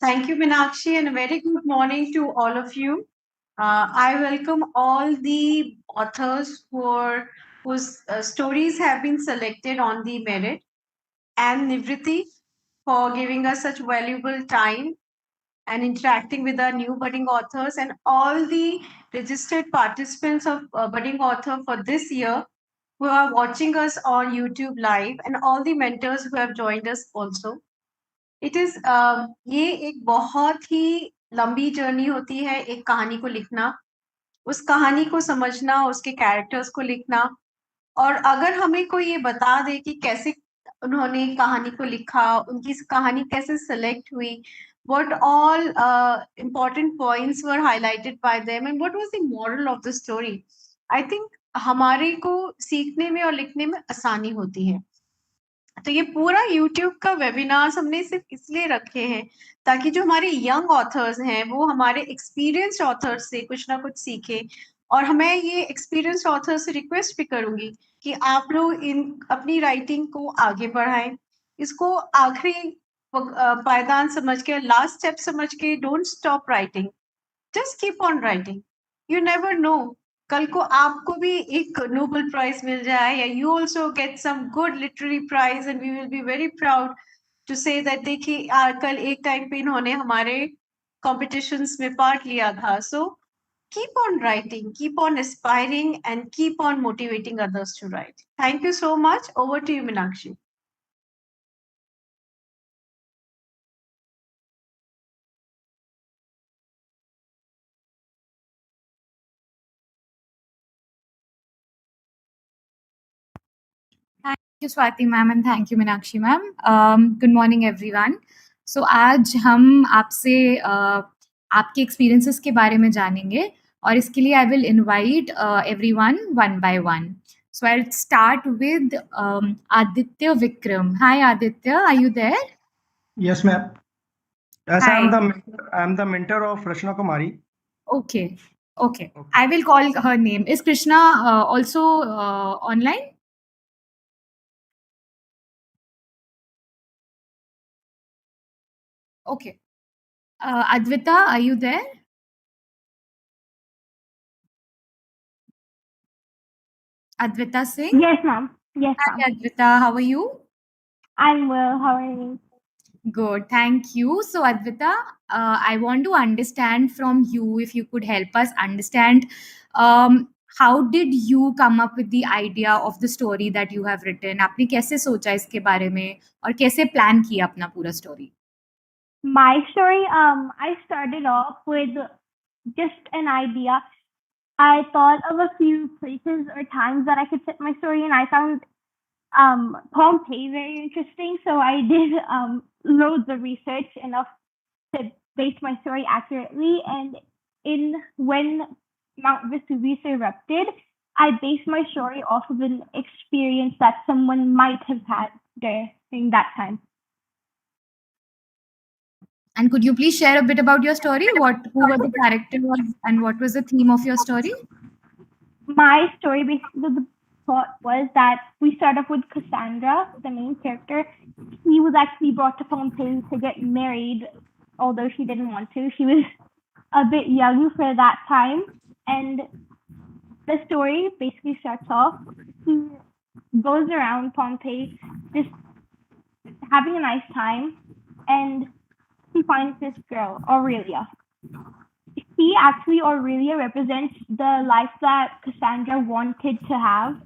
Thank you, Meenakshi, and a very good morning to all of you. I welcome all the authors whose stories have been selected on the merit, and Nivriti for giving us such valuable time and interacting with our new budding authors, and all the registered participants of budding author for this year who are watching us on YouTube live, and all the mentors who have joined us also. It is ये एक बहुत ही लंबी journey होती है एक कहानी को लिखना, उस कहानी को समझना, उसके कैरेक्टर्स को लिखना। और अगर हमें कोई ये बता दे कि कैसे उन्होंने कहानी को लिखा, उनकी कहानी कैसे सेलेक्ट हुई, what all important points were highlighted by them and what was the moral of the story, I think हमारे को सीखने में और लिखने में आसानी होती है। तो ये पूरा यूट्यूब का वेबिनार्स हमने सिर्फ इसलिए रखे हैं ताकि जो हमारे यंग ऑथर्स हैं वो हमारे एक्सपीरियंस्ड ऑथर्स से कुछ ना कुछ सीखे। और हमें ये एक्सपीरियंस्ड ऑथर्स से रिक्वेस्ट भी करूंगी कि आप लोग इन अपनी राइटिंग को आगे बढ़ाएं, इसको आखिरी पायदान समझ के, लास्ट स्टेप समझ के, don't stop writing, just keep on writing. You never know, कल को आपको भी एक नोबेल प्राइज मिल जाए या you also get some good literary prize and we will be very proud to say that देखिए कल एक टाइम पे इन्होंने हमारे कॉम्पिटिशन्स में पार्ट लिया था। सो keep on writing, keep on aspiring, and keep on motivating others to write. Thank you so much. Over to you, Meenakshi. Thank you, Swati ma'am, and thank you, Meenakshi ma'am. Good morning, everyone. So आज हम आपसे आपके experiences के बारे में जानेंगे और इसके लिए I will invite everyone one by one. So I'll start with Aditya Vikram. Hi Aditya, are you there? Yes, ma'am. Yes, Hi. I'm the mentor of Rachna Kumari. Okay. I will call her name. Is Krishna also online? Okay. Advita, are you there? Advita Singh? Yes, ma'am. Yes, ma'am. Hi, Advita. How are you? I'm well. How are you? Good. Thank you. So, Advita, I want to understand from you, if you could help us understand, how did you come up with the idea of the story that you have written? आपने कैसे सोचा इसके बारे में और कैसे plan किया अपना पूरा story? My story, I started off with just an idea. I thought of a few places or times that I could set my story in. I found Pompeii very interesting, so I did loads of research enough to base my story accurately. And when Mount Vesuvius erupted, I based my story off of an experience that someone might have had during that time. And could you please share a bit about your story? Who were the characters and what was the theme of your story? My story, basically, the plot was that we start off with Cassandra, the main character. She was actually brought to Pompeii to get married, although she didn't want to. She was a bit young for that time. And the story basically starts off, he goes around Pompeii just having a nice time, and he finds this girl, Aurelia. Aurelia represents the life that Cassandra wanted to have,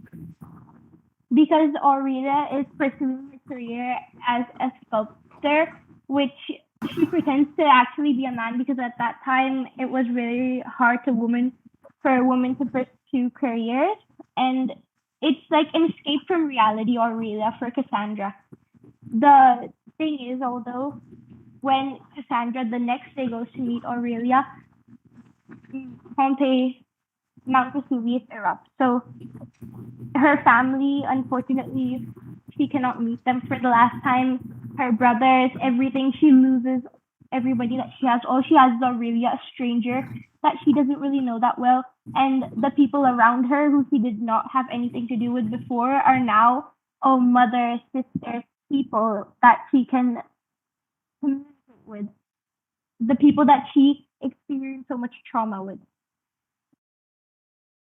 because Aurelia is pursuing a career as a sculptor, which she pretends to actually be a man, because at that time it was really hard for a woman to pursue careers. And it's like an escape from reality, Aurelia, for Cassandra. The thing is, although, when Cassandra the next day goes to meet Aurelia, Pompeii, Mount Vesuvius erupts. So her family, unfortunately, she cannot meet them for the last time. Her brothers, everything, she loses everybody that she has. All she has is Aurelia, a stranger that she doesn't really know that well. And the people around her, who she did not have anything to do with before, are now mother, sister, people that she can communicate with. the people that she experienced so much trauma with.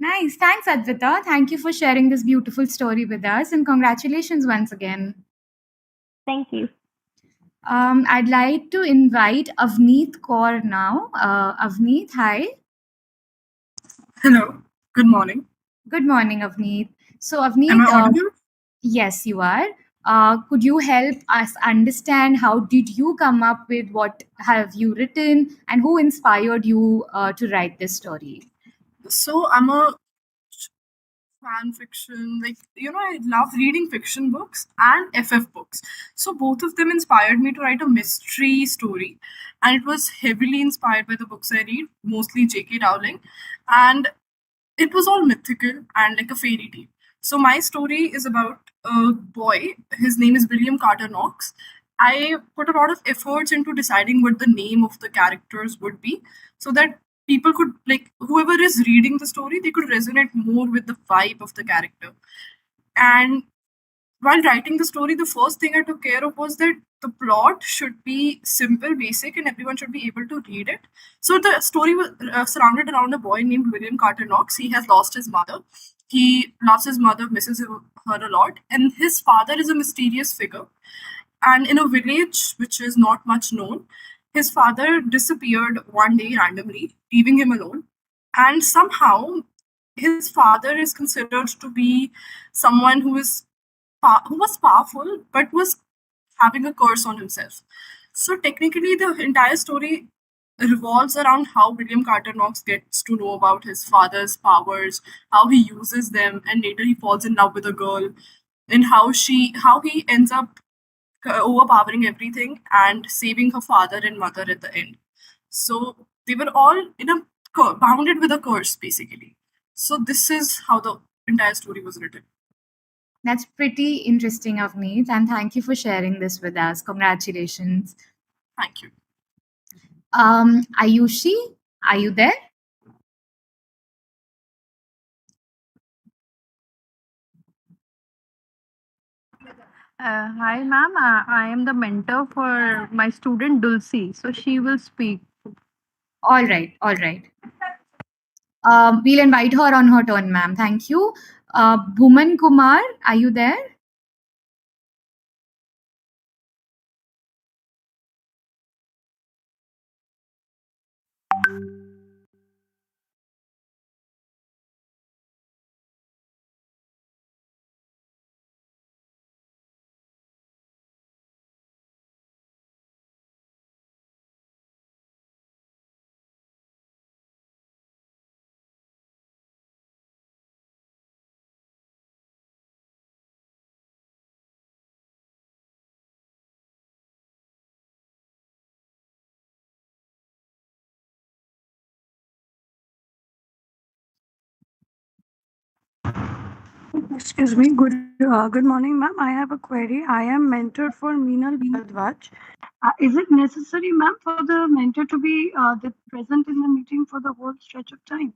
Nice. Thanks, Advita. Thank you for sharing this beautiful story with us, and congratulations once again. Thank you. I'd like to invite Avneet Kaur now. Avneet, hi. Hello. Good morning. Good morning, Avneet. So, Am Avneet, I audible? yes, you are. Could you help us understand how did you come up with what have you written and who inspired you to write this story? So I'm a fan fiction, I love reading fiction books and FF books. So both of them inspired me to write a mystery story. And it was heavily inspired by the books I read, mostly J.K. Rowling. And it was all mythical and like a fairy tale. So my story is about a boy. His name is William Carter Knox. I put a lot of efforts into deciding what the name of the characters would be, so that people could, like, whoever is reading the story, they could resonate more with the vibe of the character. And while writing the story, the first thing I took care of was that the plot should be simple, basic, and everyone should be able to read it. So the story was surrounded around a boy named William Carter Knox. He has lost his mother. He loves his mother, misses her a lot, and his father is a mysterious figure. And in a village which is not much known, his father disappeared one day randomly, leaving him alone. And somehow, his father is considered to be someone who was powerful but was having a curse on himself. So technically, the entire story revolves around how William Carter Knox gets to know about his father's powers, how he uses them, and later he falls in love with a girl, and how he ends up overpowering everything and saving her father and mother at the end. So they were all bounded with a curse, basically. So this is how the entire story was written. That's pretty interesting, Avneet, and thank you for sharing this with us. Congratulations. Thank you. Ayushi, are you there? Hi, ma'am. I am the mentor for my student Dulcie, so she will speak. All right, all right. We'll invite her on her turn, ma'am. Thank you. Bhuman Kumar, are you there? Excuse me. Good morning, ma'am. I have a query. I am mentor for Meenal Bharadwaj. Is it necessary, ma'am, for the mentor to be present in the meeting for the whole stretch of time?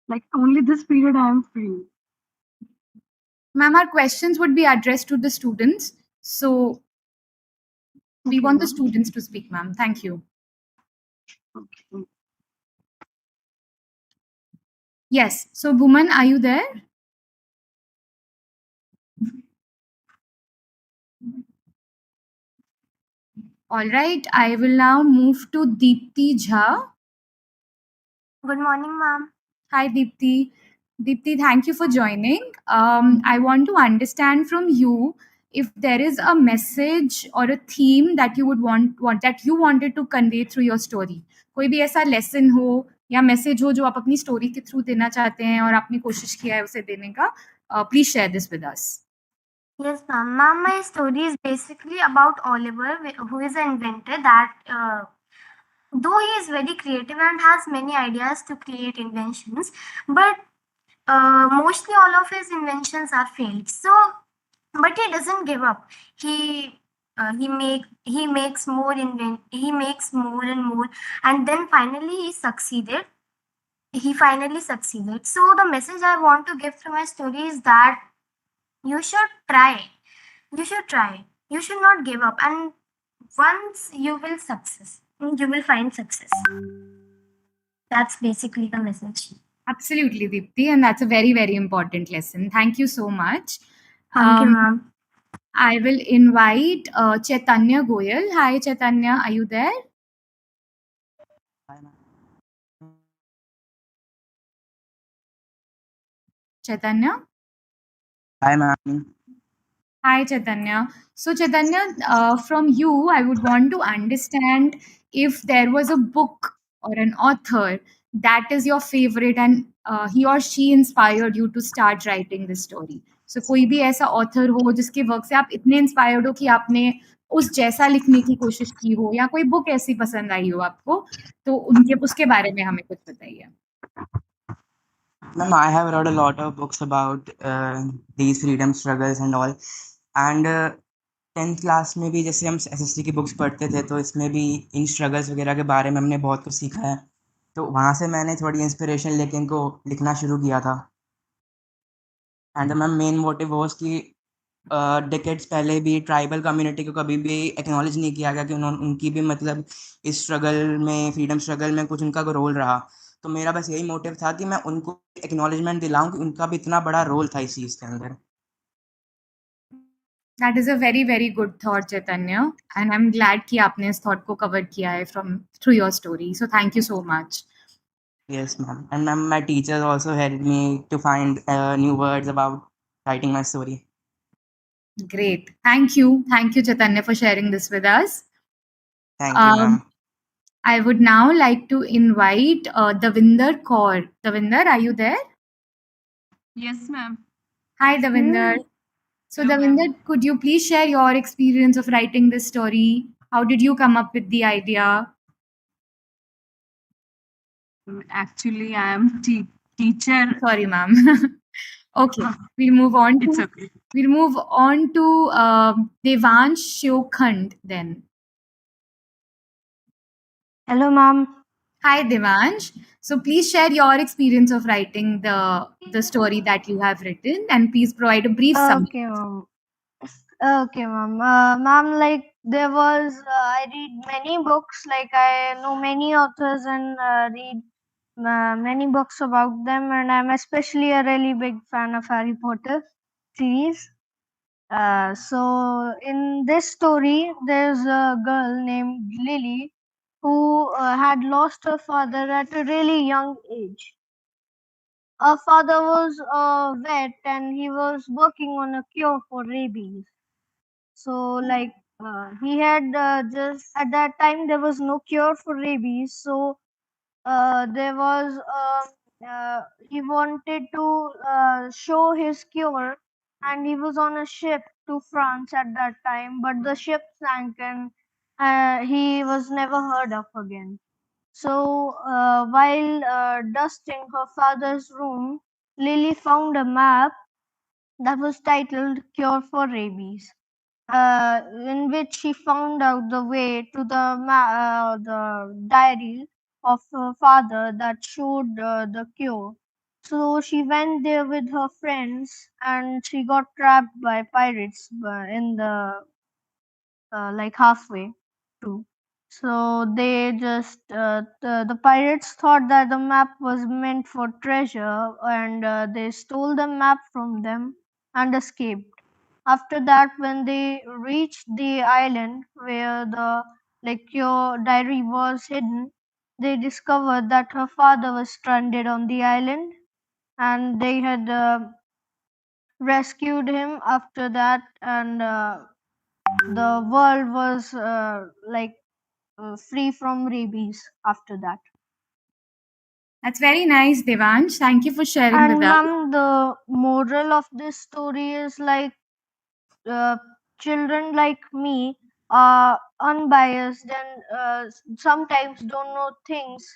Like only this period I am free. Ma'am, our questions would be addressed to the students. So we want the students to speak, ma'am. Thank you. Okay. Yes. So, Bhuman, are you there? All right. I will now move to Deepti Jha. Good morning, ma'am. Hi, Deepti. Deepti, thank you for joining. I want to understand from you if there is a message or a theme that you would want that you wanted to convey through your story. कोई भी ऐसा lesson हो या message हो जो आप अपनी story के through देना चाहते हैं और आपने कोशिश किया है उसे देने का. Please share this with us. Yes, ma'am. Ma'am, my story is basically about Oliver, who is an inventor that, though he is very creative and has many ideas to create inventions, but mostly all of his inventions are failed. So, but he doesn't give up. He makes more he makes more and more, and then finally he succeeded. He finally succeeded. So the message I want to give through my story is that you should try. You should try. You should not give up, and once you will success. you will find success. That's basically the message. Absolutely, Deepti, and that's a very, very important lesson. Thank you so much. Thank you, ma'am. I will invite Chaitanya Goyal. Hi, Chaitanya, are you there? Hi, ma'am. Chaitanya? Hi, ma'am. Hi, Chaitanya. So, Chaitanya, from you, I would want to understand if there was a book or an author that is your favorite and he or she inspired you to start writing this story. So, कोई भी ऐसा author हो जिसके work से आप इतने inspired हो कि आपने उस जैसा लिखने की कोशिश की हो या कोई बुक ऐसी पसंद आई हो आपको, तो उनके उसके बारे में हमें कुछ बताइए. Ma'am, I have read a lot of books about these freedom struggles and all. And 10th class में भी जैसे हम एसएससी की बुक्स पढ़ते थे, तो इसमें भी इन स्ट्रगल्स वगैरह के बारे में हमने बहुत कुछ सीखा है. तो वहाँ से मैंने थोड़ी इंस्पिरेशन लेके इनको लिखना शुरू किया था. And ma'am main motive was कि डिकेड्स पहले भी ट्राइबल कम्युनिटी को कभी भी एक्नॉलेज नहीं किया गया कि उनकी भी मतलब इस स्ट्रगल में, फ्रीडम स्ट्रगल में कुछ उनका रोल रहा. तो मेरा बस यही मोटिव था कि मैं उनको एक्नॉलेजमेंट दिलाऊं कि उनका भी इतना बड़ा रोल था इस चीज़ के अंदर. That is a very, very good thought, Chaitanya. And I'm glad कि आपने इस thought को cover किया है through your story. So thank you so much. Yes, ma'am. And ma'am, my teachers also helped me to find new words about writing my story. Great. Thank you. Thank you, Chaitanya, for sharing this with us. Thank you, ma'am. I would now like to invite Davinder Kaur. Davinder, are you there? Yes, ma'am. Hi, Davinder. So, Hello, Davinder, could you please share your experience of writing this story? How did you come up with the idea? Actually, I am teacher. Sorry, ma'am. Okay, we'll move on It's to okay. Devansh Shiokhand then. Hello, ma'am. Hi, Devansh. So please share your experience of writing the story that you have written, and please provide a brief summary. Okay, ma'am. Okay, ma'am. Ma'am, like there was, I read many books. Like I know many authors and read many books about them, and I'm especially a really big fan of Harry Potter series. So in this story, there's a girl named Lily who had lost her father at a really young age. Her father was a vet and he was working on a cure for rabies. So, like, he had just at that time there was no cure for rabies. So, there was he wanted to show his cure, and he was on a ship to France at that time. But the ship sank, and he was never heard of again. So, while dusting her father's room, Lily found a map that was titled "Cure for Rabies." In which she found out the way to the diary of her father that showed the cure. So she went there with her friends, and she got trapped by pirates in the like halfway through. So they just the pirates thought that the map was meant for treasure, and they stole the map from them and escaped. After that, when they reached the island where the like your diary was hidden, they discovered that her father was stranded on the island, and they had rescued him after that, and the world was free from rabies after that. That's very nice, Devansh. Thank you for sharing And with us. ma'am, the moral of this story is like children like me are unbiased and sometimes don't know things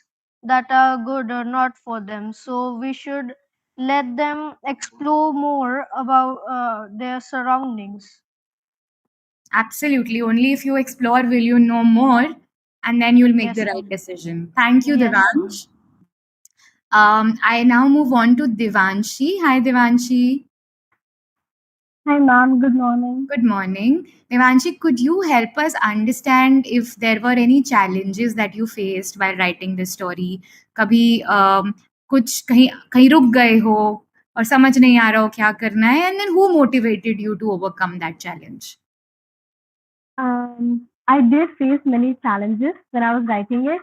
that are good or not for them. So we should let them explore more about their surroundings. Absolutely. Only if you explore will you know more, and then you'll make Yes, the right ma'am. decision. Thank you, Yes, ma'am. Devansh. I now move on to Devanshi. Hi, Devanshi. Hi, ma'am. Good morning. Good morning. Devanshi, could you help us understand if there were any challenges that you faced while writing this story? कभी कुछ कहीं कहीं रुक गए हो और समझ नहीं आ रहा हो क्या करना है, and then who motivated you to overcome that challenge? I did face many challenges when I was writing it.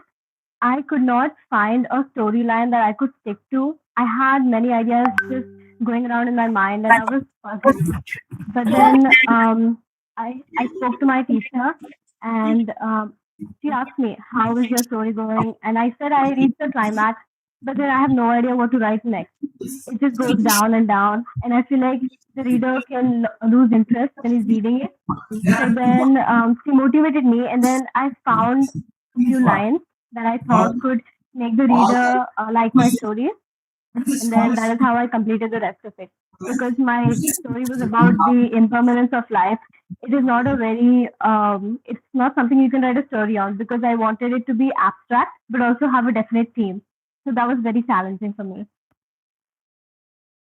I could not find a storyline that I could stick to. I had many ideas just going around in my mind, and I was puzzled. But then I spoke to my teacher, and she asked me, "How is your story going?" And I said, "I reached the climax, but then I have no idea what to write next. It just goes down and down, and I feel like the reader can lose interest when he's reading it." So then she motivated me, and then I found a few lines that I thought could make the reader like my story. And then that is how I completed the rest of it. Because my story was about the impermanence of life. It is not a very, it's not something you can write a story on because I wanted it to be abstract, but also have a definite theme. So that was very challenging for me.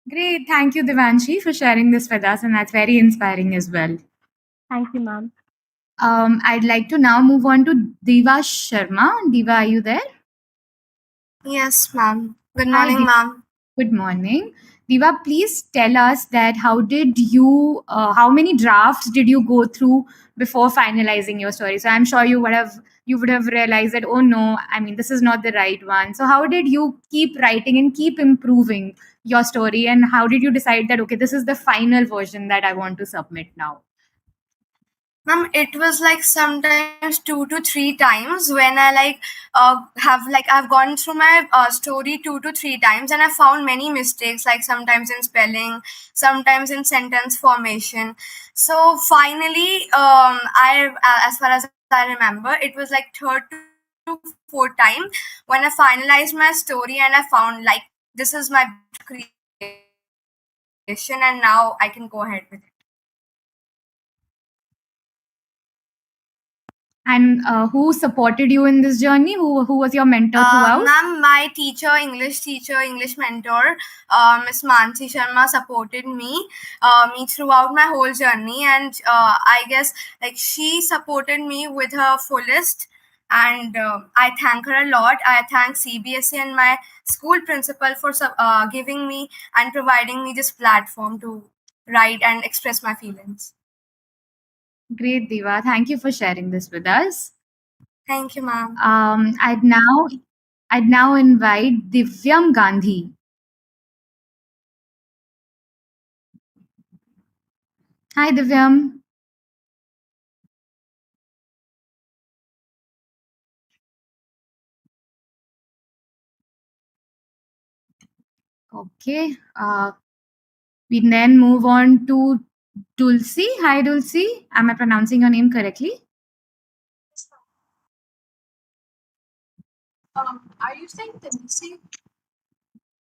Great. Thank you, Devanshi, for sharing this with us, and that's very inspiring as well. Thank you, ma'am. I'd like to now move on to Diva Sharma. Diva, are you there? Yes, ma'am. Good Hi, morning, Diva. ma'am. Good morning. Diva, please tell us that how many drafts did you go through before finalizing your story? So I'm sure you would have realized that, oh no, I mean, this is not the right one. So how did you keep writing and keep improving your story? And how did you decide that, okay, this is the final version that I want to submit now? Ma'am, it was like sometimes 2 to 3 times when I I've gone through my story 2 to 3 times and I found many mistakes, like sometimes in spelling, sometimes in sentence formation. So finally, as far as I remember, it was like third to fourth time when I finalized my story and I found like this is my creation and now I can go ahead with it. And who supported you in this journey? Who was your mentor throughout? Ma'am, my teacher, English mentor, Miss Mansi Sharma supported me throughout my whole journey, and I guess like she supported me with her fullest, and I thank her a lot. I thank CBSE and my school principal for giving me and providing me this platform to write and express my feelings. Great, Diva. Thank you for sharing this with us. Thank you, ma'am. I'd now invite Divyam Gandhi. Hi, Divyam. Okay. We then move on to Dulci. Hi, Dulci. Am I pronouncing your name correctly? Are you saying Tanisi?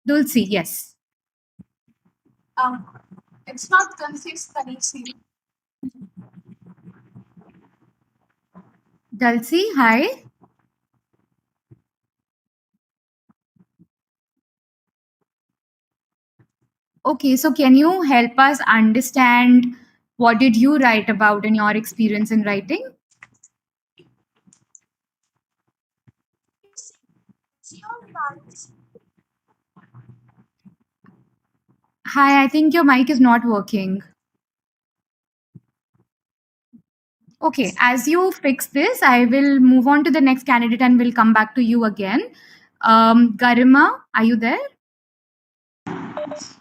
Dulci, yes. It's not Tanisi, it's Tanisi. Dulci, hi. Okay, so can you help us understand what did you write about in your experience in writing? Hi, I think your mic is not working. Okay, as you fix this, I will move on to the next candidate and we'll come back to you again. Garima, are you there?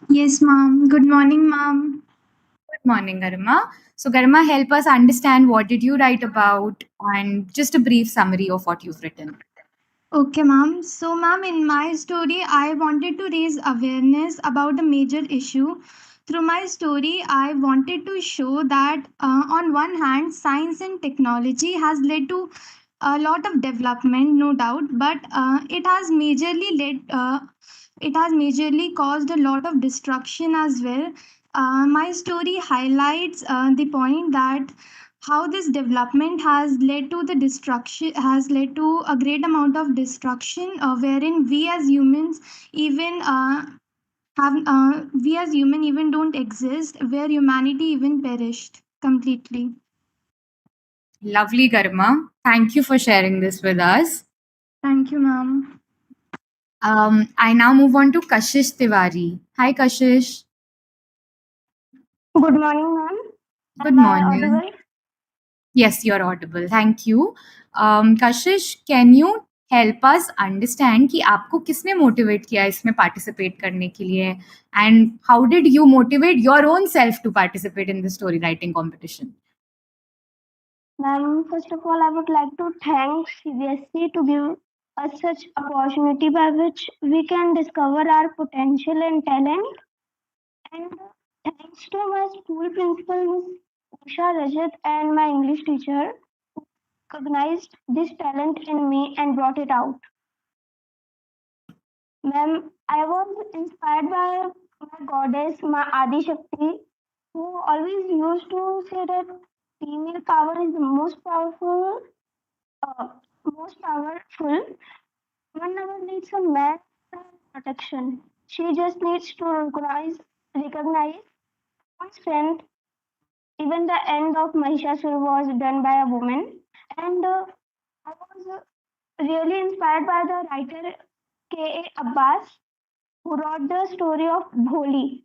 Yes, ma'am. Good morning, ma'am. Good morning, Garima. So, Garima, help us understand what did you write about and just a brief summary of what you've written. Okay, ma'am. So, ma'am, in my story, I wanted to raise awareness about a major issue. Through my story, I wanted to show that, on one hand, science and technology has led to a lot of development, no doubt, but it has majorly caused a lot of destruction as well. My story highlights the point that how this development has led to a great amount of destruction, wherein we as humans even we as human even don't exist, where humanity even perished completely. Lovely, Garma. Thank you for sharing this with us. Thank you, ma'am. I now move on to Kashish Tiwari. Hi, Kashish. Good morning, ma'am. Good Am I morning. audible? Yes, you're audible. Thank you. Kashish, can you help us understand कि आपको किसने motivate किया इसमें participate करने के लिए, and how did you motivate your own self to participate in the story writing competition? Ma'am, first of all, I would like to thank CBSE to give us such opportunity by which we can discover our potential and talent. And thanks to my school principal, Ms. Usha Rajat, and my English teacher, who recognized this talent in me and brought it out. Ma'am, I was inspired by my goddess, my Adi Shakti, who always used to say that female power is the most powerful. Most powerful. One never needs a man protection. She just needs to recognize one strength. Even the end of Mahishasura was done by a woman, and I was really inspired by the writer K.A. Abbas, who wrote the story of Bholi.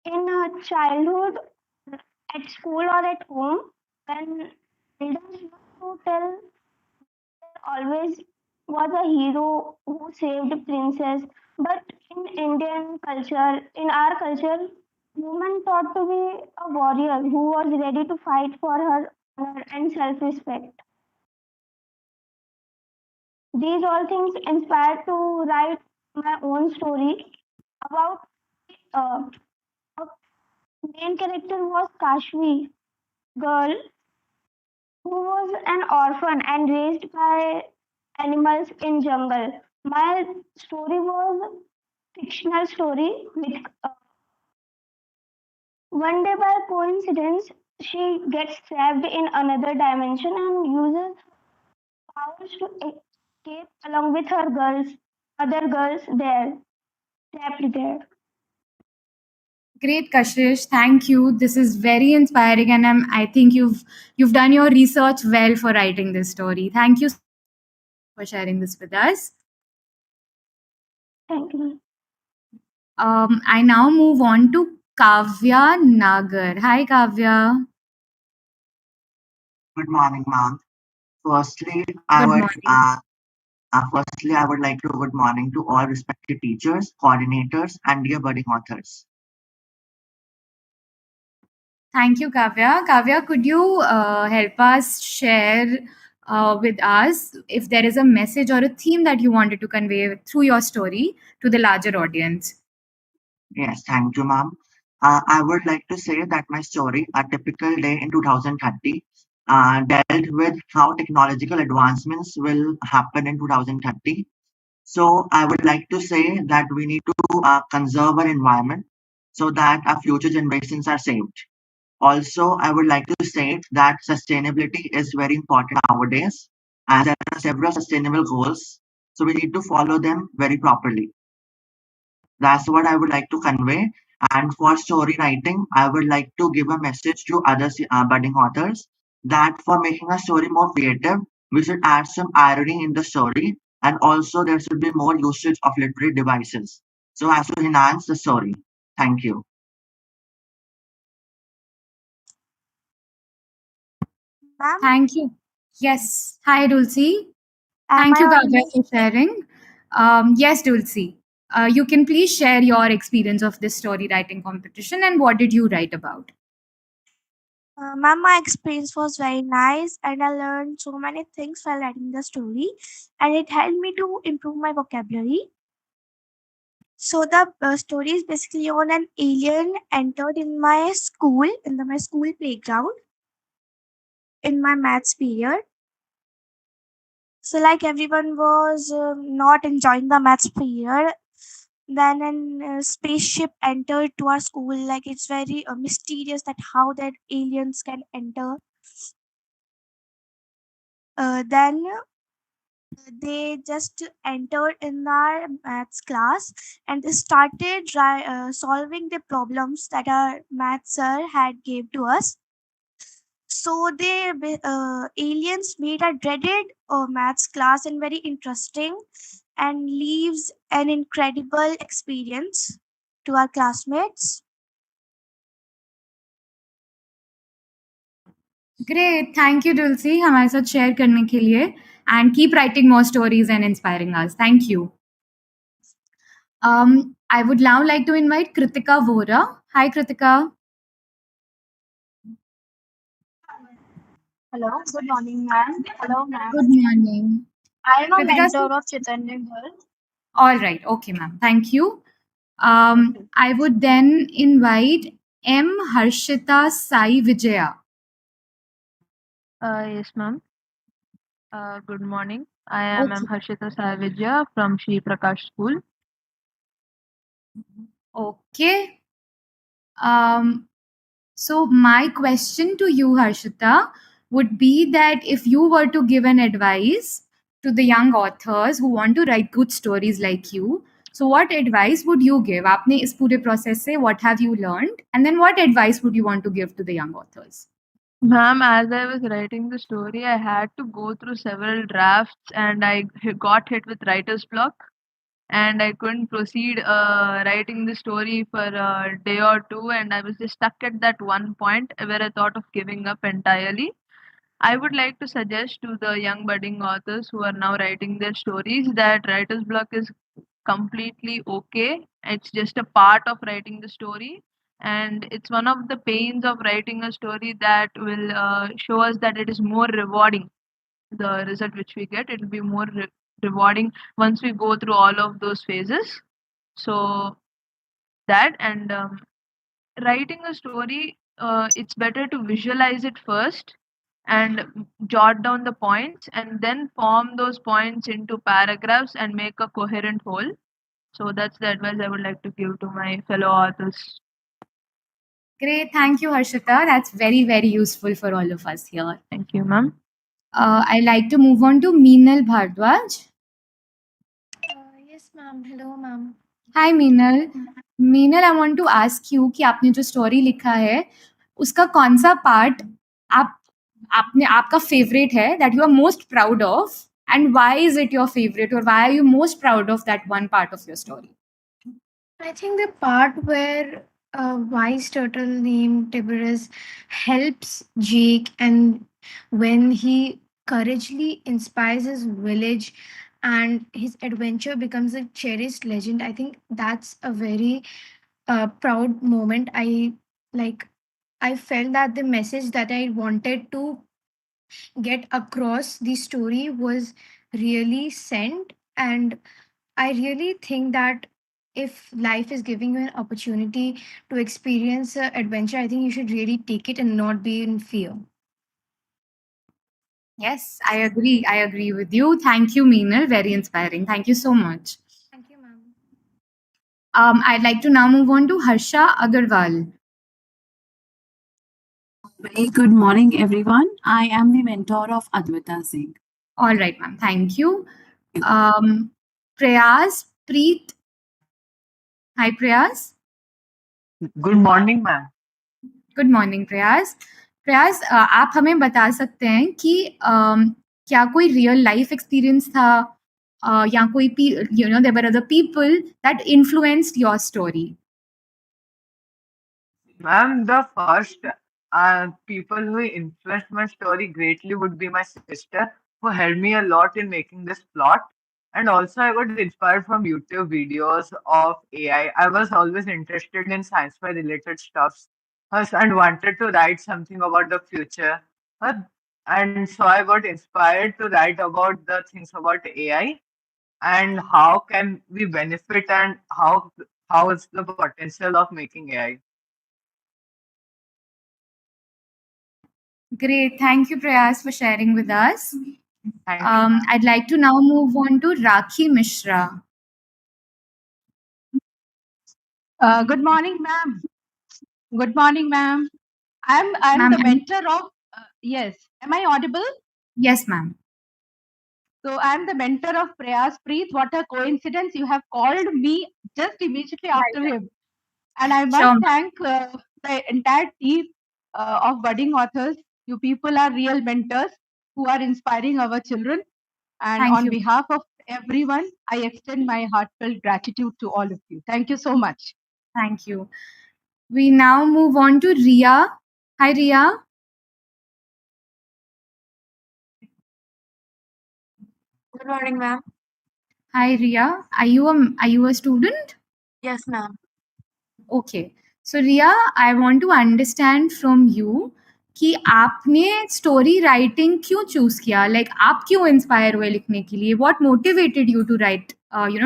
In childhood, at school or at home, when elders used to tell always was a hero who saved princess. But in Indian culture, in our culture, woman thought to be a warrior who was ready to fight for her honor and self-respect. These all things inspired to write my own story about a main character was Kashvi girl who was an orphan and raised by animals in jungle. My story was fictional story with one day by coincidence she gets trapped in another dimension and uses powers to escape along with her other girls there, trapped there. Great, Kashish. Thank you. This is very inspiring, and I think you've done your research well for writing this story. Thank you for sharing this with us. Thank you. I now move on to Kavya Nagar. Hi, Kavya. Good morning, ma'am. Firstly, I Good would morning. firstly I would like to good morning to all respected teachers, coordinators, and dear budding authors. Thank you, Kavya. Kavya, could you help us share with us if there is a message or a theme that you wanted to convey through your story to the larger audience? Yes, thank you, ma'am. I would like to say that my story, A Typical Day in 2030, dealt with how technological advancements will happen in 2030. So I would like to say that we need to conserve our environment so that our future generations are saved. Also, I would like to say that sustainability is very important nowadays, and there are several sustainable goals, so we need to follow them very properly. That's what I would like to convey. And for story writing, I would like to give a message to other budding authors that for making a story more creative, we should add some irony in the story, and also there should be more usage of literary devices so as to enhance the story. Thank you. Ma'am, Thank you. Yes. Hi, Dulcie. am Thank I you, Kavya, audible? for sharing. Yes, Dulcie. You can please share your experience of this story writing competition and what did you write about? Ma'am, my experience was very nice, and I learned so many things while writing the story, and it helped me to improve my vocabulary. So the story is basically on an alien entered in my school, my school playground, in my maths period. So like everyone was not enjoying the maths period. Then a spaceship entered to our school. Like it's very mysterious that how that aliens can enter. Then they just entered in our maths class and they started solving the problems that our maths sir had gave to us. So aliens made a dreaded maths class and very interesting and leaves an incredible experience to our classmates. Great. Thank you, Dulcie, हमारे साथ share करने के लिए, and keep writing more stories and inspiring us. Thank you. I would now like to invite Kritika Vora. Hi, Kritika. Hello, good morning, ma'am. Hello, ma'am. Good morning. I am a Kritika, mentor of Chaitanya Girl. All right. Okay, ma'am. Thank you. I would then invite M. Harshita Sai Vijaya. Yes, ma'am. Good morning. I am M. Harshita Savijya from Shri Prakash School. Okay. So my question to you, Harshita, would be that if you were to give an advice to the young authors who want to write good stories like you, so what advice would you give? आपने इस पूरे process से what have you learned? And then what advice would you want to give to the young authors? Ma'am, as I was writing the story, I had to go through several drafts and I got hit with writer's block and I couldn't proceed writing the story for a day or two, and I was just stuck at that one point where I thought of giving up entirely. I would like to suggest to the young budding authors who are now writing their stories that writer's block is completely okay. It's just a part of writing the story, and it's one of the pains of writing a story that will show us that it is more rewarding. The result which we get, it will be more rewarding once we go through all of those phases. So that and writing a story, it's better to visualize it first and jot down the points and then form those points into paragraphs and make a coherent whole. So that's the advice I would like to give to my fellow authors. Great. Thank you, Harshita. That's very, very useful for all of us here. Thank you, ma'am. I'd like to move on to Meenal Bhardwaj. Yes, ma'am. Hello, ma'am. Hi, Meenal. Meenal, I want to ask you कि आपने जो story लिखा है, उसका कौन सा part आपका favorite है, that you are most proud of, and why is it your favorite, or why are you most proud of that one part of your story? I think the part where a wise turtle named Tiberius helps Jake, and when he courageously inspires his village and his adventure becomes a cherished legend, I think that's a very proud moment. I felt that the message that I wanted to get across the story was really sent, and I really think that if life is giving you an opportunity to experience adventure, I think you should really take it and not be in fear. Yes, I agree. I agree with you. Thank you, Meenal. Very inspiring. Thank you so much. Thank you, ma'am. I'd like to now move on to Harsha Agarwal. Very good morning, everyone. I am the mentor of Advaita Singh. All right, ma'am. Thank you. Prayas Preet. Hi, Prayas. Good morning, ma'am. Good morning, Prayas. Prayas, आप हमें बता सकते हैं कि क्या कोई real life experience था या कोई there were other people that influenced your story? Ma'am, the first people who influenced my story greatly would be my sister, who helped me a lot in making this plot. And also, I got inspired from YouTube videos of AI. I was always interested in sci-fi related stuffs and wanted to write something about the future. And so I got inspired to write about the things about AI and how can we benefit and how is the potential of making AI. Great. Thank you, Prayas, for sharing with us. Thank you. I'd like to now move on to Rakhi Mishra. Good morning, ma'am. Good morning, ma'am. I'm Ma'am, the mentor of. Yes. Am I audible? Yes, ma'am. So I'm the mentor of Prayas Preet. What a coincidence! You have called me just immediately after him. And I must Sure. thank the entire team of budding authors. You people are real mentors who are inspiring our children. And Thank on you. behalf of everyone, I extend my heartfelt gratitude to all of you. Thank you so much. Thank you. We now move on to Ria. Hi, Ria. Good morning, ma'am. Hi, Ria. Are you a student? Yes, ma'am. Okay. So Ria, I want to understand from you कि आपने story writing क्यों choose किया, like आप क्यों inspire हुए लिखने के लिए, what motivated you to write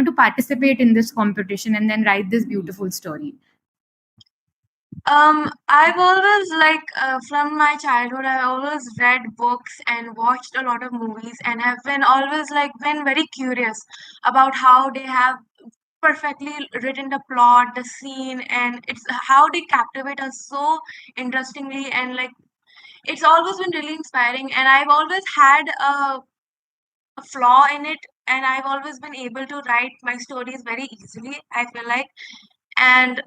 to participate in this competition and then write this beautiful story? I've always from my childhood, I always read books and watched a lot of movies, and have been always been very curious about how they have perfectly written the plot, the scene, and it's how they captivate us so interestingly, and it's always been really inspiring. And I've always had a flaw in it, and I've always been able to write my stories very easily, I feel like. And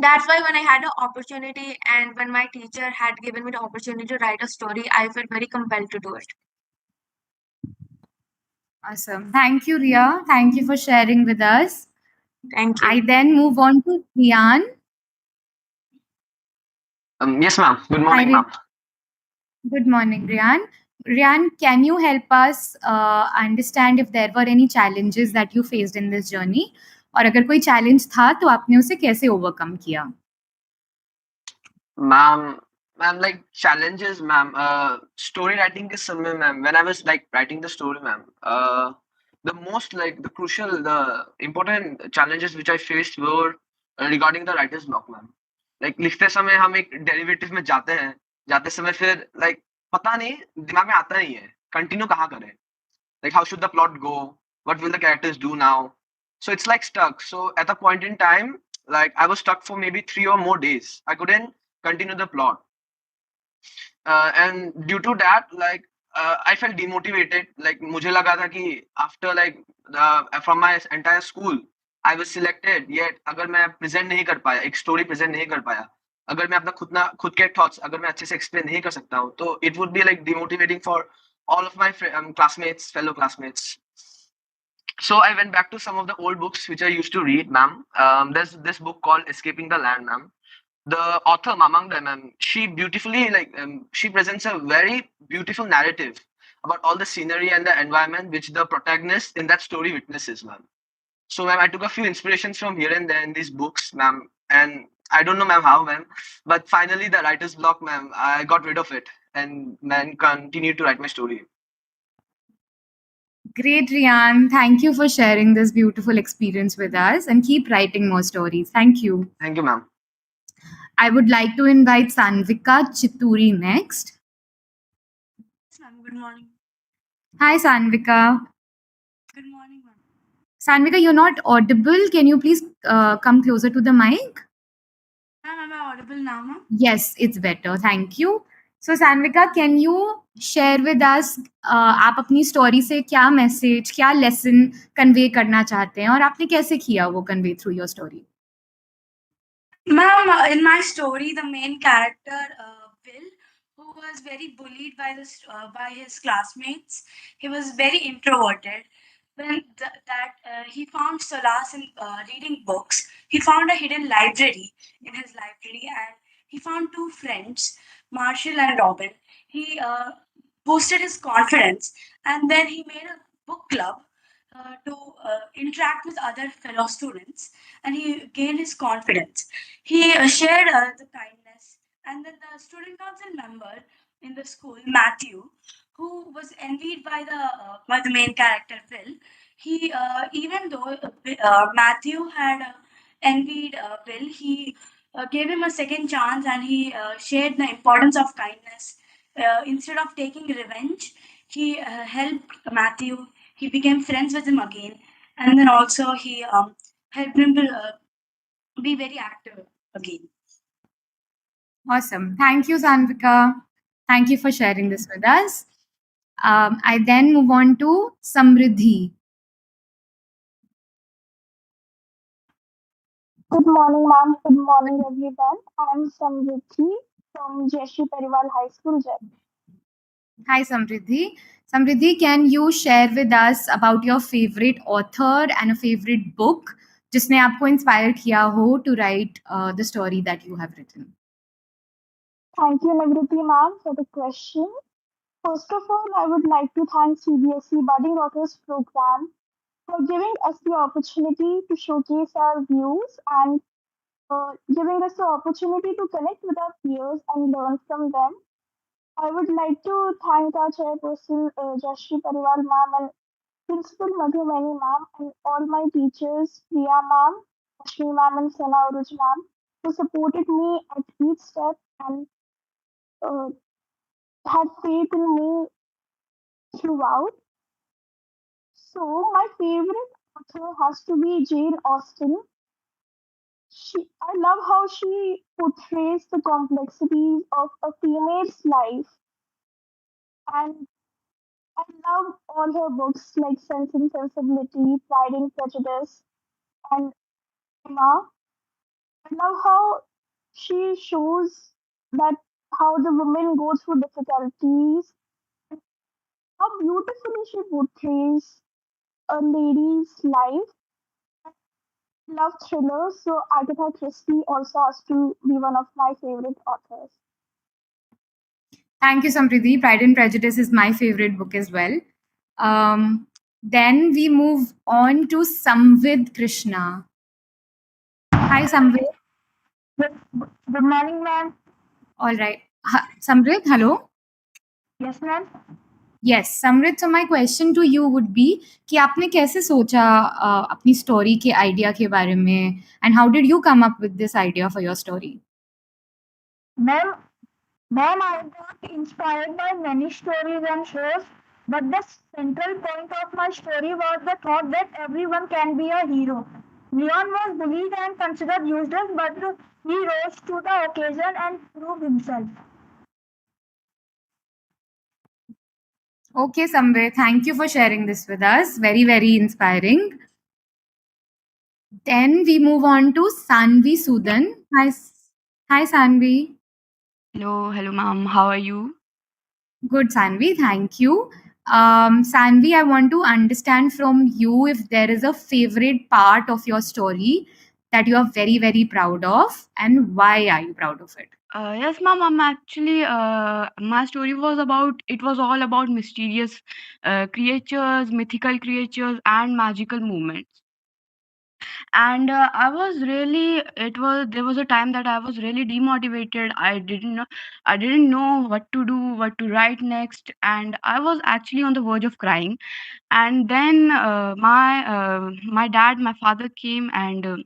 that's why when I had the opportunity and when my teacher had given me the opportunity to write a story, I felt very compelled to do it. Awesome. Thank you, Ria. Thank you for sharing with us. Thank you. I then move on to Rian. Yes, ma'am. Good morning, Hi, ma'am. Good morning, Rian. Rian, can you help us understand if there were any challenges that you faced in this journey? और अगर कोई challenge था तो आपने उसे कैसे overcome किया? Ma'am, like challenges, ma'am. Story writing is समय, ma'am. When I was like writing the story, ma'am, the most the crucial, the important challenges which I faced were regarding the writer's block, ma'am. Like लिखते समय हम एक derivative में जाते समय फिर like पता नहीं दिमाग में आता नहीं है continue कहाँ करें, like how should the plot go, what will the characters do now, so it's like stuck. So at a point in time, like I was stuck for maybe 3 or more days. I couldn't continue the plot, and due to that, I felt demotivated. Like मुझे लगा था कि after from my entire school I was selected, yet अगर मैं present नहीं कर पाया, एक story present नहीं कर पाया, अगर मैं अपना खुद के thoughts अगर मैं अच्छे से explain नहीं कर सकता हूँ, तो it would be like demotivating for all of my classmates, fellow classmates. So I went back to some of the old books which I used to read, ma'am. There's this book called Escaping the Land, ma'am. The author Mamangda, ma'am, she beautifully she presents a very beautiful narrative about all the scenery and the environment which the protagonist in that story witnesses, ma'am. So, ma'am, I took a few inspirations from here and there in these books, ma'am, and I don't know, ma'am, how, ma'am, but finally the writer's block, ma'am, I got rid of it and then continued to write my story. Great, Rian. Thank you for sharing this beautiful experience with us and keep writing more stories. Thank you. Thank you, ma'am. I would like to invite Sanvika Chituri next. Yes, ma'am. Good morning. Hi, Sanvika. Good morning, ma'am. Sanvika, you're not audible. Can you please come closer to the mic? Ma'am, am I audible now, ma'am? Yes, it's better. Thank you. So, Sanvika, can you share with us आप अपनी story से क्या message, क्या lesson convey करना चाहते हैं और आपने कैसे किया वो convey through your story? Ma'am, in my story, the main character, Will, who was very bullied by his classmates, he was very introverted. When he found solace in reading books, he found a hidden library in his library, and he found two friends, Marshall and Robin. He boosted his confidence, and then he made a book club to interact with other fellow students, and he gained his confidence. He shared the kindness, and then the student council member in the school, Matthew, who was envied by the main character Will. He even though Matthew had envied Will, he gave him a second chance, and he shared the importance of kindness. Instead of taking revenge, he helped Matthew. He became friends with him again, and then also he helped him to be very active again. Awesome. Thank you, Sanvika. Thank you for sharing this with us. I then move on to Samriddhi. Good morning, ma'am. Good morning, everyone. I'm Samriddhi from Jeshi Parival High School, Jaipur. Hi, Samriddhi. Samriddhi, can you share with us about your favorite author and a favorite book जिसने आपको inspire किया हो to write the story that you have written? Thank you, Navruti ma'am, for the question. First of all, I would like to thank CBSE Budding Authors Program for giving us the opportunity to showcase our views and giving us the opportunity to connect with our peers and learn from them. I would like to thank our chairperson, Jashri Pariwal ma'am, and Principal Madhumani ma'am, and all my teachers, Priya ma'am, Ashmi ma'am, and Sana Uruj ma'am, who supported me at each step and uh, had faith in me throughout. So, my favorite author has to be Jane Austen. I love how she portrays the complexities of a female's life, and I love all her books like Sense and Sensibility, Pride and Prejudice, and Emma. I love how she shows that how the women go through difficulties, how beautifully she portrays a lady's life. Love thrillers, so Agatha Christie also has to be one of my favorite authors. Thank you, Samriddhi. Pride and Prejudice is my favorite book as well. Then we move on to Samvid Krishna. Hi, Samvid. Good morning, ma'am. All right. Samrid, hello. Yes, ma'am. Yes, Samrid. So my question to you would be कि आपने कैसे सोचा अपनी story के idea के बारे में, and how did you come up with this idea for your story? Ma'am, I got inspired by many stories and shows, but the central point of my story was the thought that everyone can be a hero. Leon was bullied and considered useless, but he rose to the occasion and proved himself. Okay, Samvid, thank you for sharing this with us. Very, very inspiring. Then we move on to Sanvi Sudan. Hi, Sanvi. Hello, ma'am. How are you? Good, Sanvi. Thank you. Sanvi, I want to understand from you if there is a favorite part of your story that you are very, very proud of, and why are you proud of it? Yes, ma'am. I'm actually, my story was all about mysterious creatures, mythical creatures, and magical movements. And there was a time that I was really demotivated. I didn't know what to do, what to write next, and I was actually on the verge of crying. And then my dad, my father came, and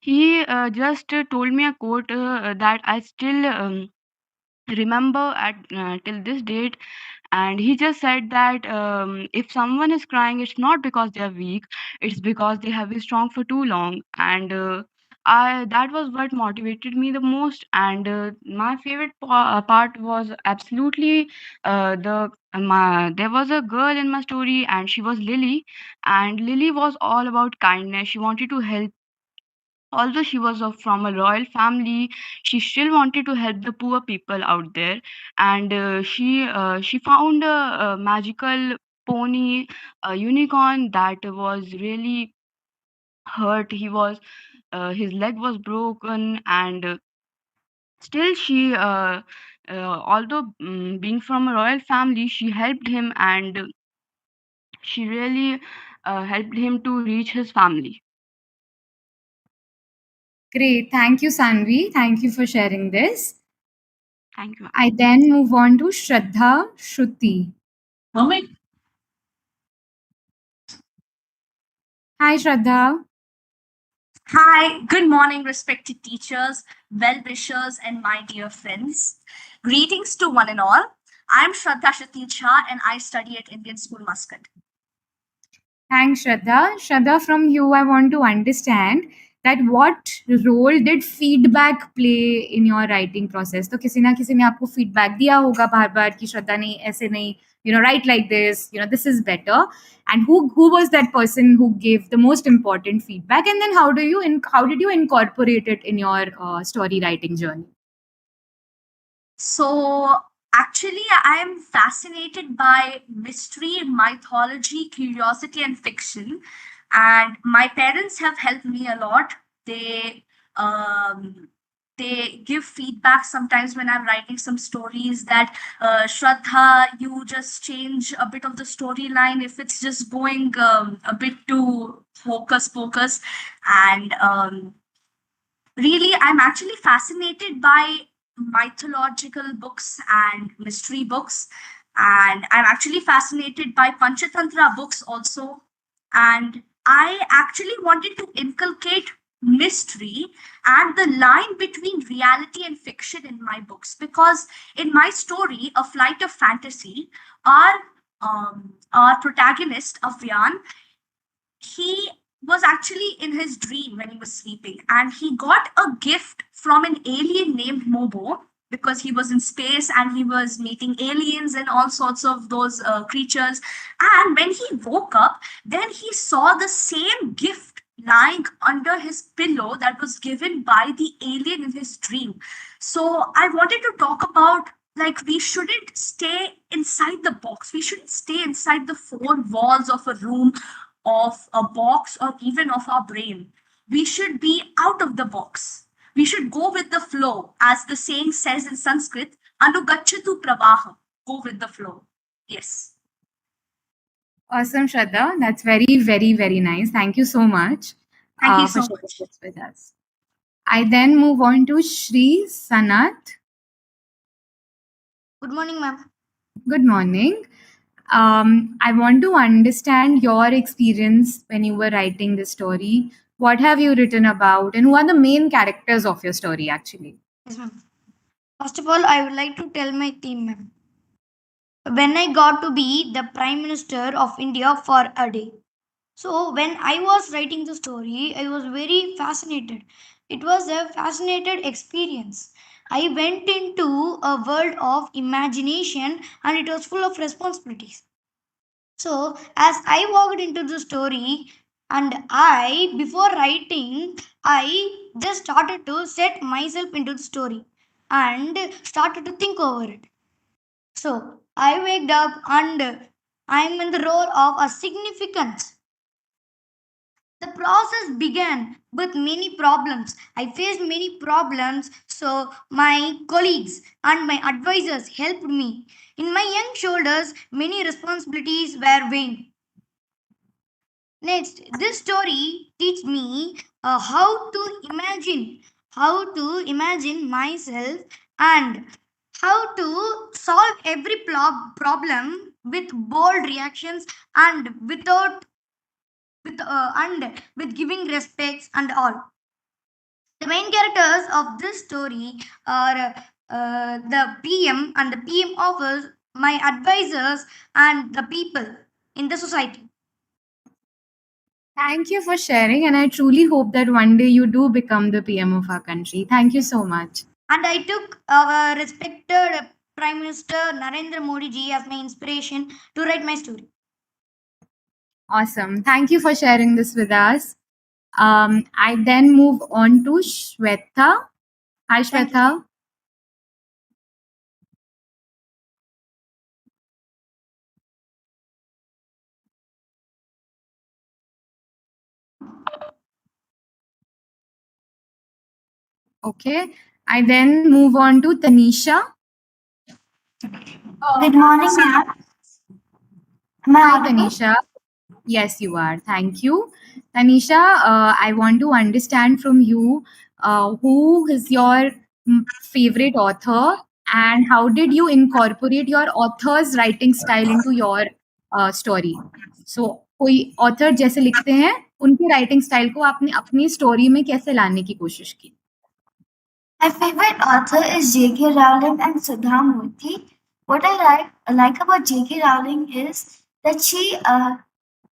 he just told me a quote that I still remember at till this date. And he just said that if someone is crying, it's not because they're weak, it's because they have been strong for too long. And I that was what motivated me the most. And my favorite part was absolutely there was a girl in my story, and she was Lily. And Lily was all about kindness. She wanted to help. Although she was from a royal family, she still wanted to help the poor people out there. And she found a magical pony, a unicorn that was really hurt. His leg was broken. And still although being from a royal family, she helped him. And she really helped him to reach his family. Great. Thank you, Sanvi. Thank you for sharing this. Thank you. I then move on to Shraddha Shruti. Mommy. Hi, Shraddha. Hi, good morning, respected teachers, well-wishers, and my dear friends. Greetings to one and all. I'm Shraddha Shruti Jha, and I study at Indian School, Muscat. Thanks, Shraddha. Shraddha, from you, I want to understand that what role did feedback play in your writing process? तो किसी ना किसी ने आपको feedback दिया होगा बार-बार कि श्रद्धा नहीं, ऐसे नहीं, write like this, this is better. And who was that person who gave the most important feedback? And then how did you incorporate it in your story writing journey? So actually, I'm fascinated by mystery, mythology, curiosity, and fiction. And my parents have helped me a lot. They give feedback sometimes when I'm writing some stories that Shraddha, you just change a bit of the storyline if it's just going a bit too hocus pocus. And really, I'm actually fascinated by mythological books and mystery books. And I'm actually fascinated by Panchatantra books also. And I actually wanted to inculcate mystery and the line between reality and fiction in my books, because in my story, A Flight of Fantasy, our protagonist, Avyan, he was actually in his dream when he was sleeping, and he got a gift from an alien named Mobo, because he was in space and he was meeting aliens and all sorts of those creatures. And when he woke up, then he saw the same gift lying under his pillow that was given by the alien in his dream. So I wanted to talk about, like, we shouldn't stay inside the box. We shouldn't stay inside the four walls of a room, of a box, or even of our brain. We should be out of the box. We should go with the flow, as the saying says in Sanskrit, Anugachatu Pravaha, go with the flow. Yes. Awesome, Shraddha. That's very, very, very nice. Thank you so much Thank you for so sharing much. this with us. I then move on to Shri Sanat. Good morning, ma'am. Good morning. I want to understand your experience when you were writing this story. What have you written about, and who are the main characters of your story, actually? Yes, ma'am. First of all, I would like to tell my team, ma'am. When I got to be the Prime Minister of India for a day. So when I was writing the story, I was very fascinated. It was a fascinated experience. I went into a world of imagination and it was full of responsibilities. So as I walked into the story, and before writing, I just started to set myself into the story and started to think over it. So I waked up and I'm in the role of a significance. The process began with many problems. I faced many problems, so my colleagues and my advisors helped me. In my young shoulders, many responsibilities were weighing. Next, this story teaches me how to imagine myself and how to solve every problem with bold reactions and with giving respects and all. The main characters of this story are the PM and the PM office, my advisors, and the people in the society. Thank you for sharing, and I truly hope that one day you do become the PM of our country. Thank you so much. And I took our respected Prime Minister Narendra Modi ji as my inspiration to write my story. Awesome. Thank you for sharing this with us. I then move on to Shweta. Hi, Shweta. Okay. I then move on to Tanisha. Good morning, ma'am. Hi, Tanisha. Yes, you are. Thank you. Tanisha, I want to understand from you who is your favorite author and how did you incorporate your author's writing style into your story? So, कोई author जैसे लिखते हैं उनके writing style को आपने अपनी story में कैसे लाने की कोशिश की? My favorite author is J.K. Rowling and Sudha Murthy. What I like about J.K. Rowling is that she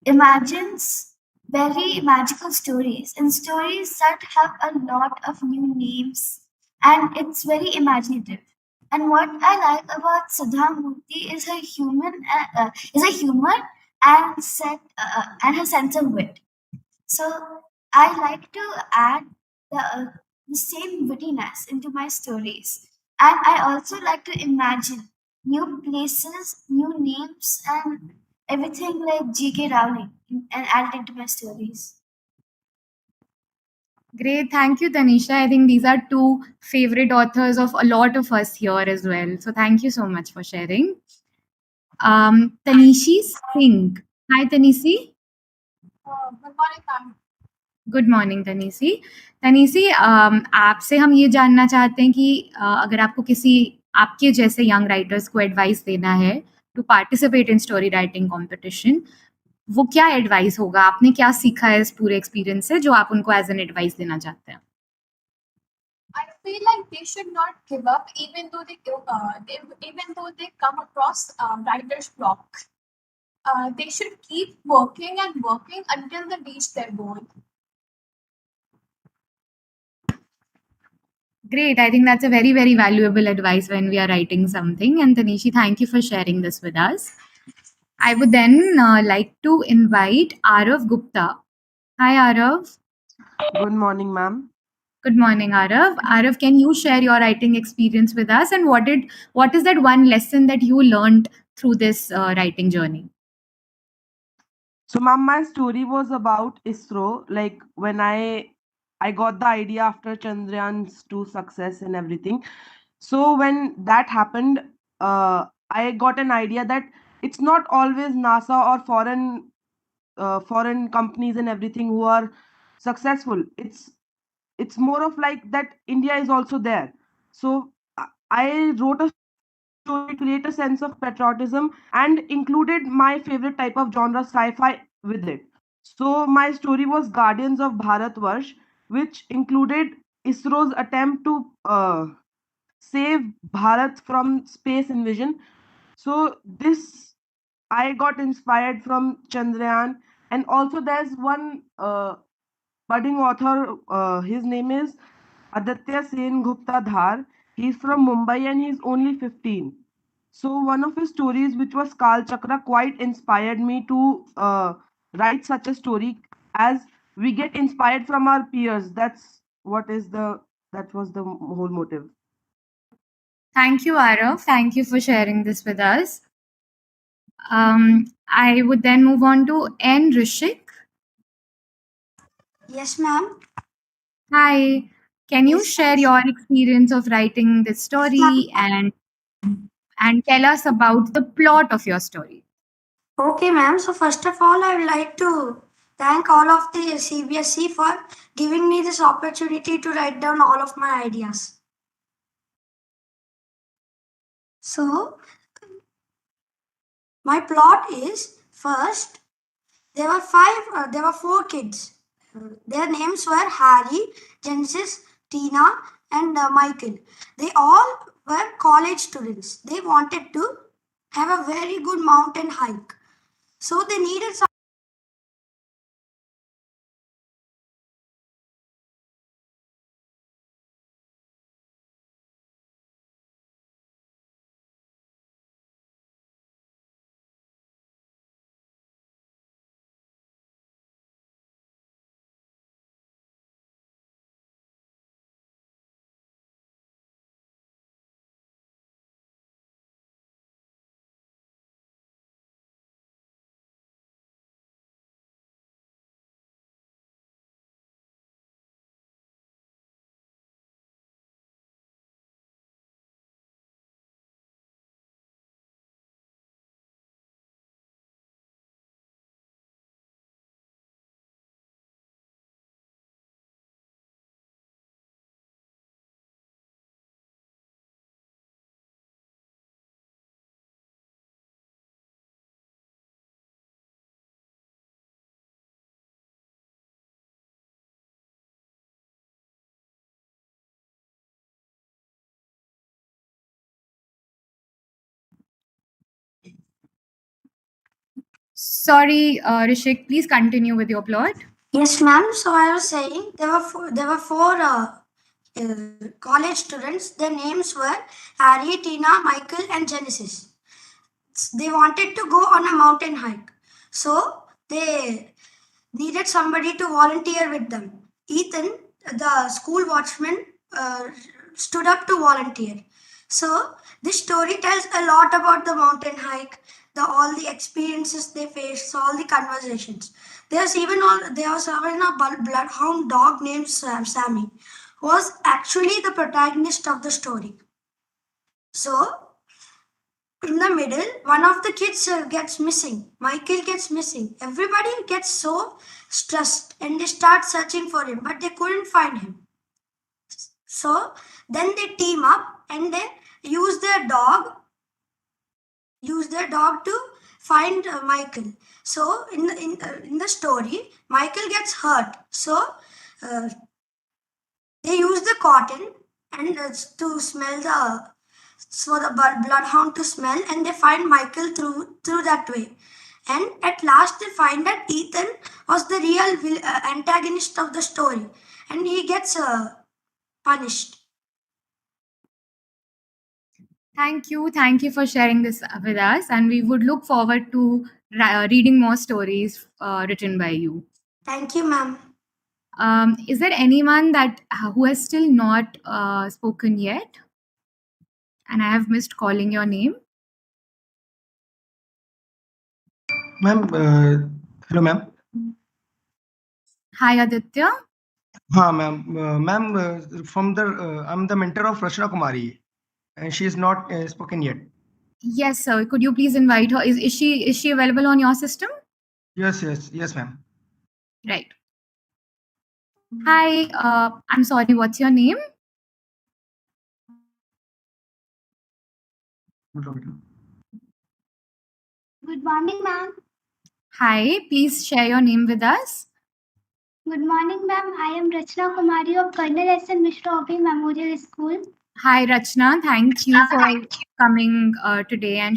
imagines very magical stories and stories that have a lot of new names, and it's very imaginative. And what I like about Sudha Murthy is her humor and her sense of wit. So I like to add the same wittiness into my stories. And I also like to imagine new places, new names, and everything like J.K. Rowling and add it into my stories. Great. Thank you, Tanisha. I think these are two favorite authors of a lot of us here as well. So thank you so much for sharing. Tanishi Singh. Hi, Tanisi. Good morning, ma'am. Good morning Tanisi Tanisi आपसे हम ये जानना चाहते हैं कि अगर आपको किसी आपके जैसे यंग राइटर्स को एडवाइस देना है to participate in story writing competition, वो क्या एडवाइस होगा? आपने क्या सीखा है इस पूरे एक्सपीरियंस से जो आप उनको एज एन एडवाइस देना चाहते हैं? I feel like they should not give up even though they come across writer's block. They should keep working and working until they reach their goal. Great. I think that's a very, very valuable advice when we are writing something. And Tanishi, thank you for sharing this with us. I would then like to invite Arav Gupta. Hi, Arav. Good morning, ma'am. Good morning, Arav. Arav, can you share your writing experience with us, and what is that one lesson that you learned through this writing journey? So, ma'am, my story was about ISRO. Like when I got the idea after Chandrayan's 2 success and everything. So when that happened, I got an idea that it's not always NASA or foreign companies and everything who are successful. It's more of like that India is also there. So I wrote a story to create a sense of patriotism and included my favorite type of genre, sci-fi, with it. So my story was Guardians of Bharatvarsh, which included ISRO's attempt to save Bharat from space invasion. So this I got inspired from Chandrayaan, and also there's one budding author. His name is Aditya Sen Gupta Dhar. He's from Mumbai and he's only 15. So one of his stories, which was Kal Chakra, quite inspired me to write such a story. As we get inspired from our peers, that was the whole motive. Thank you, Arav. Thank you for sharing this with us. I would then move on to N. Rishik. Yes, ma'am. Hi. Can you share your experience of writing this story and tell us about the plot of your story? Okay, ma'am. So first of all, I would like to thank all of the CBSE for giving me this opportunity to write down all of my ideas. So my plot is first there were four kids. Their names were Harry, Genesis, Tina, and Michael. They all were college students. They wanted to have a very good mountain hike. So they needed some Sorry, Rishik, please continue with your plot. Yes, ma'am. So I was saying there were four college students. Their names were Harry, Tina, Michael, and Genesis. They wanted to go on a mountain hike, so they needed somebody to volunteer with them. Ethan, the school watchman, stood up to volunteer. So this story tells a lot about the mountain hike, all the experiences they faced, all the conversations. There was even a bloodhound dog named Sammy, who was actually the protagonist of the story. So in the middle, one of the kids gets missing. Michael gets missing. Everybody gets so stressed and they start searching for him, but they couldn't find him. So then they team up and they use their dog to find Michael. So in the story, Michael gets hurt. So uh, they use the cotton and to smell the bloodhound to smell, and they find Michael through that way. And at last, they find that Ethan was the real antagonist of the story, and he gets punished. Thank you for sharing this with us, and we would look forward to reading more stories written by you. Thank you, ma'am. Is there anyone who has still not spoken yet? And I have missed calling your name. Ma'am, hello, ma'am. Hi, Aditya. हाँ ma'am ma'am from the I'm the mentor of Rachna Kumari and she is not spoken yet. Yes, sir. Could you please invite her? Is she available on your system? Yes ma'am. Right. Hi, I'm sorry, what's your name? Good morning, ma'am. Hi, please share your name with us. Good morning, ma'am. I am Rachna Kumari of Colonel S.N. Mishra Obi Memorial School. Hi, Rachna. Thank you for coming today and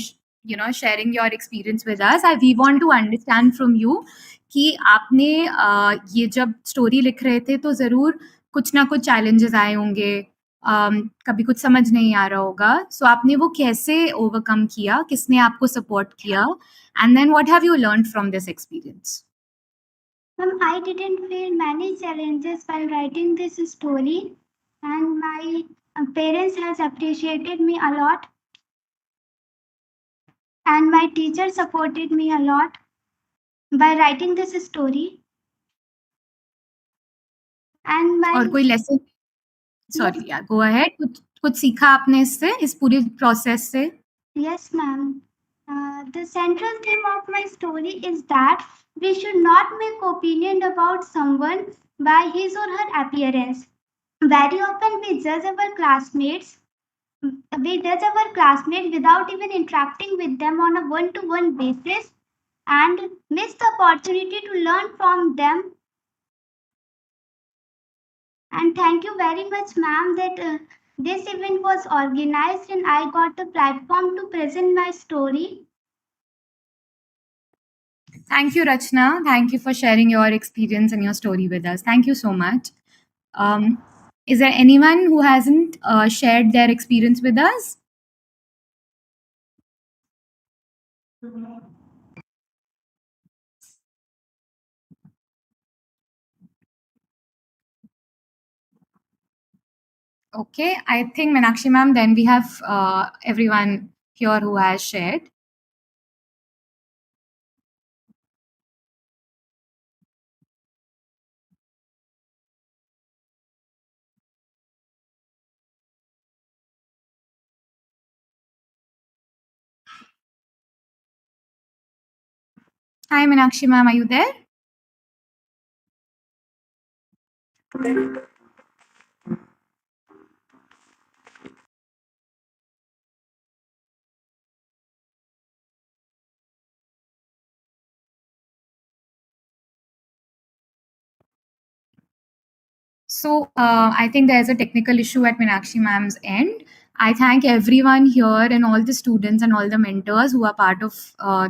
sharing your experience with us. We want to understand from you कि आपने ये जब story लिख रहे थे तो ज़रूर कुछ ना कुछ चैलेंजेस आए होंगे, कभी कुछ समझ नहीं आ रहा होगा, सो आपने वो कैसे ओवरकम किया, किसने आपको सपोर्ट किया, and then what have you learned from this experience? Ma'am, I didn't feel many challenges while writing this story, and my parents has appreciated me a lot, and my teacher supported me a lot by writing this story. And my और कोई lesson? Sorry, या go ahead. कुछ सीखा आपने इससे, इस पूरे process से? Yes, ma'am. The central theme of my story is that we should not make opinion about someone by his or her appearance. Very often we judge our classmates without even interacting with them on a one-to-one basis and miss the opportunity to learn from them. And thank you very much, ma'am, that this event was organized and I got a platform to present my story. Thank you, Rachna. Thank you for sharing your experience and your story with us. Thank you so much. Is there anyone who hasn't shared their experience with us? Okay, I think Meenakshi ma'am, then we have everyone here who has shared. Hi, Meenakshi ma'am, are you there? So I think there's a technical issue at Meenakshi ma'am's end. I thank everyone here and all the students and all the mentors who are part of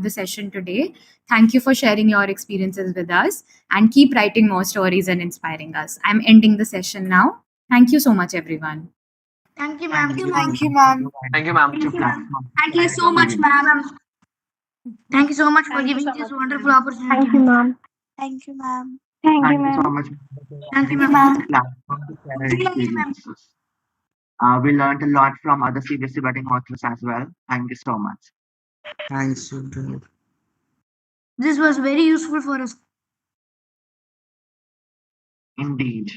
the session today. Thank you for sharing your experiences with us and keep writing more stories and inspiring us. I'm ending the session now. Thank you so much, everyone. Thank you, ma'am. Thank you, ma'am. Thank you, ma'am. Thank you, ma'am. Thank you so much, ma'am. Thank you so much for Thank you giving so this much, wonderful ma'am. opportunity. Thank you, ma'am. Thank you, ma'am. Thank you, Thank you so ma'am. much Thank you, for ma'am. this platform to share our experiences. We learned a lot from other CBSE budding authors as well. Thank you so much. Thanks, Sudhir. This was very useful for us. Indeed.